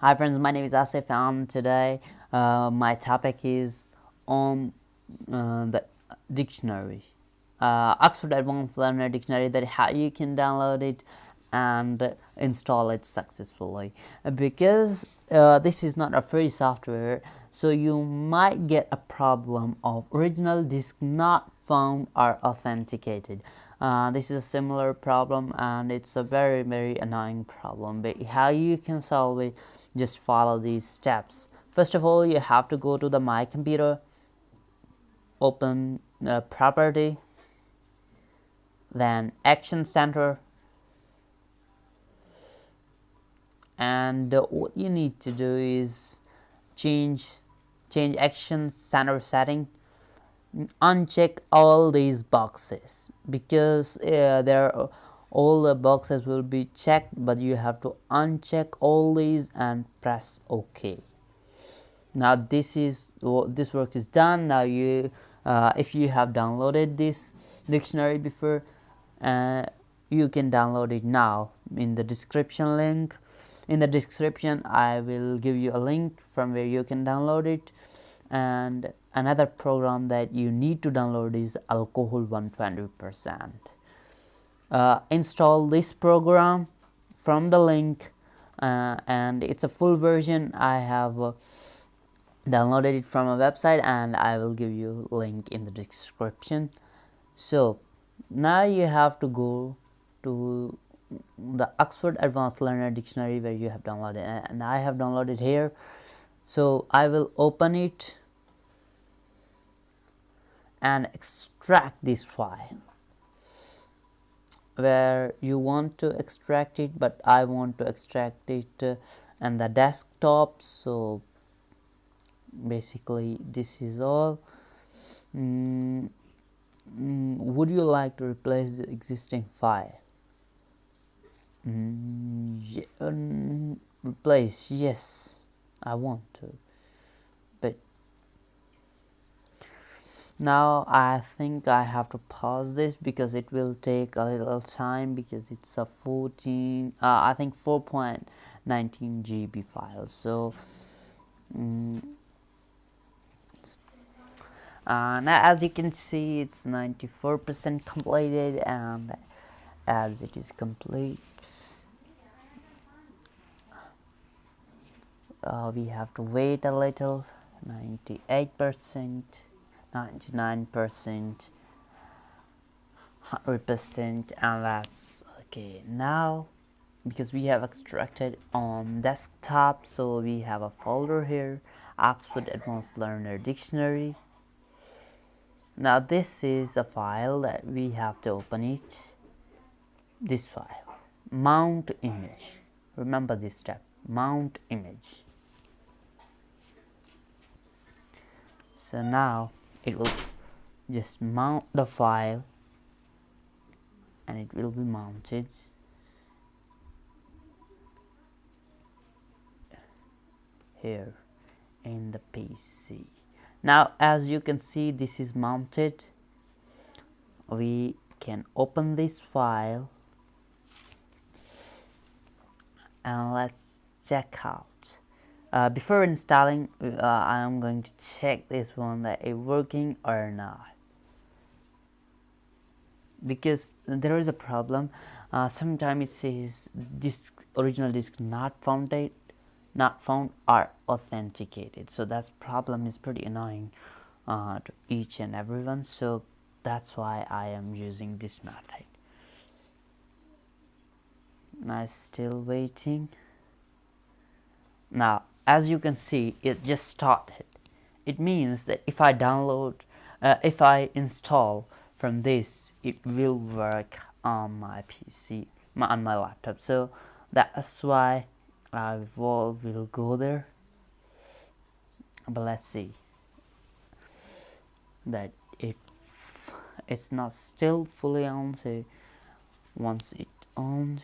Hi friends, my name is Asif and today my topic is on the dictionary, Oxford Advanced Learner Dictionary, that how you can download it and install it successfully. Because this is not a free software, so you might get a problem of original disk not found or authenticated. This is a similar problem and it's a very annoying problem, but how you can solve it, just follow these steps. First of all, you have to go to the My Computer, open Property, then Action Center, and what you need to do is change Action Center setting. Uncheck all these boxes because all the boxes will be checked, but you have to uncheck all these and press OK. Now this work is done. Now if you have downloaded this dictionary before, you can download it now in the description link. In the description I will give you a link from where you can download it. And another program that you need to download is Alcohol 120%. Install this program from the link, and it's a full version. I have downloaded it from a website and I will give you a link in the description. So now you have to go to the Oxford Advanced Learner Dictionary where you have downloaded, and I have downloaded here. So I will open it and extract this file where you want to extract it, but I want to extract it on the desktop. So basically this is all. Would you like to replace the existing file? Replace, yes, I want to, but now I think I have to pause this because it will take a little time, because it's a 4.19 GB file. So now as you can see, it's 94% completed, and as it is complete, we have to wait a little. 98%, 99%, 100%, and that's okay. Now because we have extracted on desktop, so we have a folder here, Oxford Advanced Learner Dictionary. Now this is a file that we have to open it. This file, mount image. Remember this step, mount image. So now it will just mount the file and it will be mounted. Here in the PC. Now as you can see, this is mounted. We can open this file and let's check out. Before installing, I am going to check this one that it's working or not, because there is a problem. Sometimes it says original disk not found or authenticated. So that problem is pretty annoying to each and everyone. So that's why I am using this method. Now still waiting. Now as you can see, it just started. It means that if I install from this, it will work on my PC, on my laptop. So that's why I will go there. But let's see that it's not still fully on. So once it on,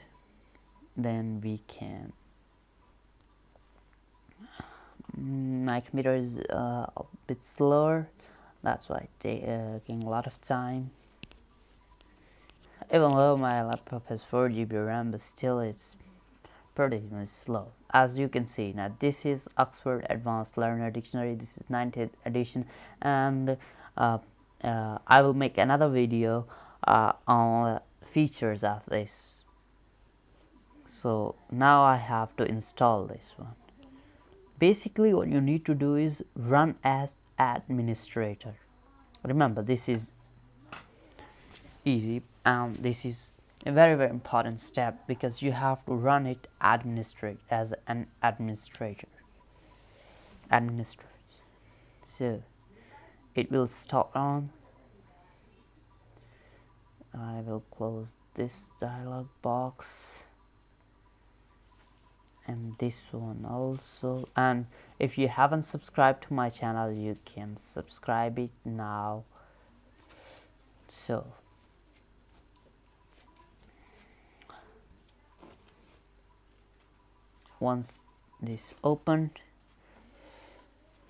then we can. My computer is a bit slower, that's why it's taking a lot of time. Even though my laptop has 4 GB RAM, but still it's pretty much slow. As you can see, now this is Oxford Advanced Learner Dictionary. This is 90th edition, and I will make another video on features of this. So now I have to install this one. Basically what you need to do is run as administrator. Remember, this is easy, and this is a very important step, because you have to run it as an administrator. So it will start on. I will close this dialog box and this one also, and if you haven't subscribed to my channel, you can subscribe it now. So once this opened,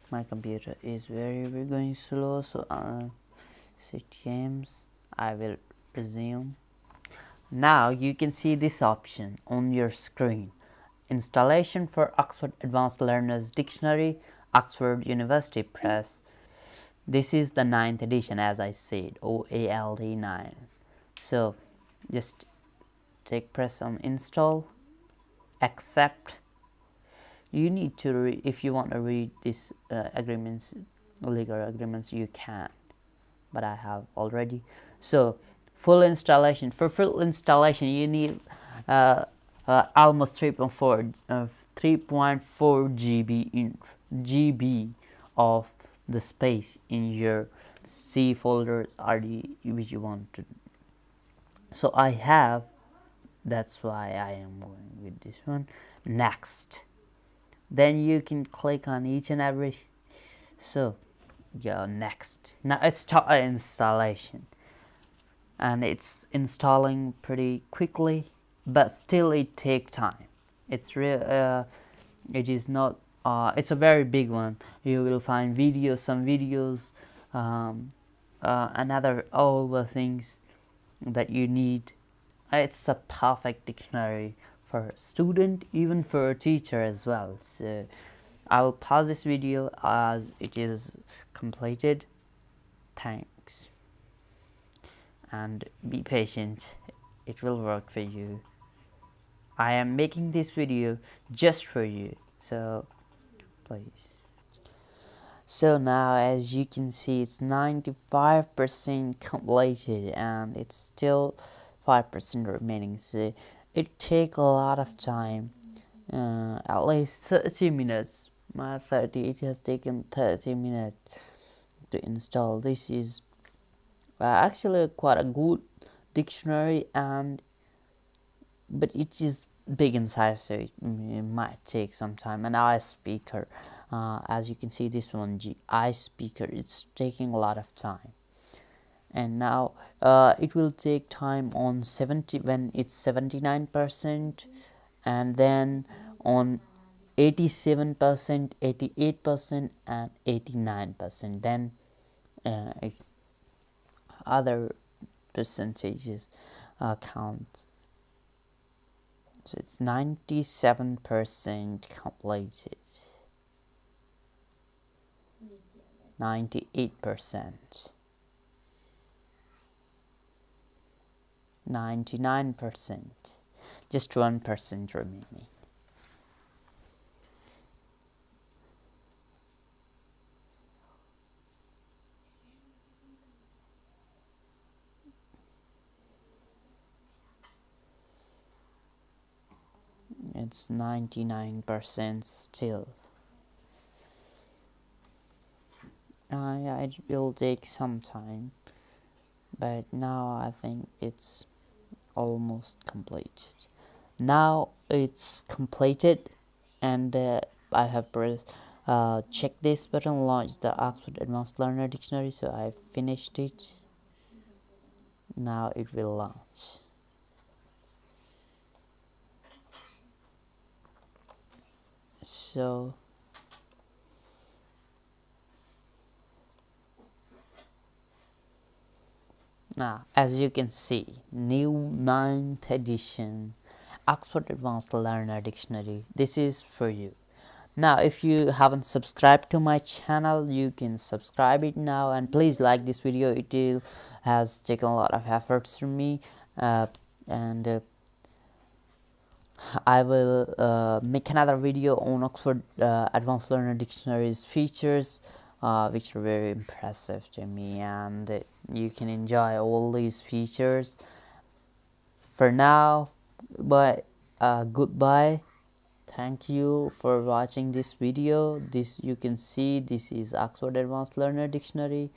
my computer is very going slow, so set games, I will resume. Now you can see this option on your screen: installation for Oxford Advanced Learners Dictionary, Oxford University Press. This is the 9th edition, as I said, OALD9. So just press on install, accept. You need to read, if you want to read these agreements, legal agreements, you can, but I have already. So full installation. For full installation, you need almost 3.4 GB of the space in your C folders RD which you want to. So I have, that's why I am going with this one. Next, then you can click on each and every. So yeah, next. Now it's start installation, and it's installing pretty quickly, but still it take time. It's real. It is not. It's a very big one. You will find videos, some videos, another all the things that you need. It's a perfect dictionary for a student, even for a teacher as well. So I will pause this video as it is completed. Thanks, and be patient, it will work for you. I am making this video just for you, so please. So now, as you can see, it's 95% completed, and it's still 5% remaining. So it takes a lot of time, at least 30 minutes. It has taken 30 minutes to install. This is actually quite a good dictionary, but it is big in size, so it might take some time. An iSpeaker, as you can see, this one iSpeaker, it's taking a lot of time. And now it will take time on 70 when it's 79%, and then on 87%, 88%, and 89%. Then other percentages count. So it's 97% completed, 98%, 99%, just 1% remaining. It's 99% still. Yeah, it will take some time, but now I think it's almost completed. Now it's completed, and I have pressed check this button, launch the Oxford Advanced Learner Dictionary. So I finished it. Now it will launch. So now, as you can see, new 9th edition Oxford Advanced Learner Dictionary. This is for you. Now, if you haven't subscribed to my channel, you can subscribe it now, and please like this video. Has taken a lot of efforts from me, and I will make another video on Oxford Advanced Learner Dictionary's features, which are very impressive to me, and you can enjoy all these features. For now, goodbye. Thank you for watching this video. You can see this is Oxford Advanced Learner Dictionary.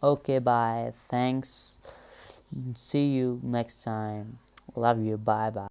Okay, bye. Thanks. See you next time. Love you. Bye bye.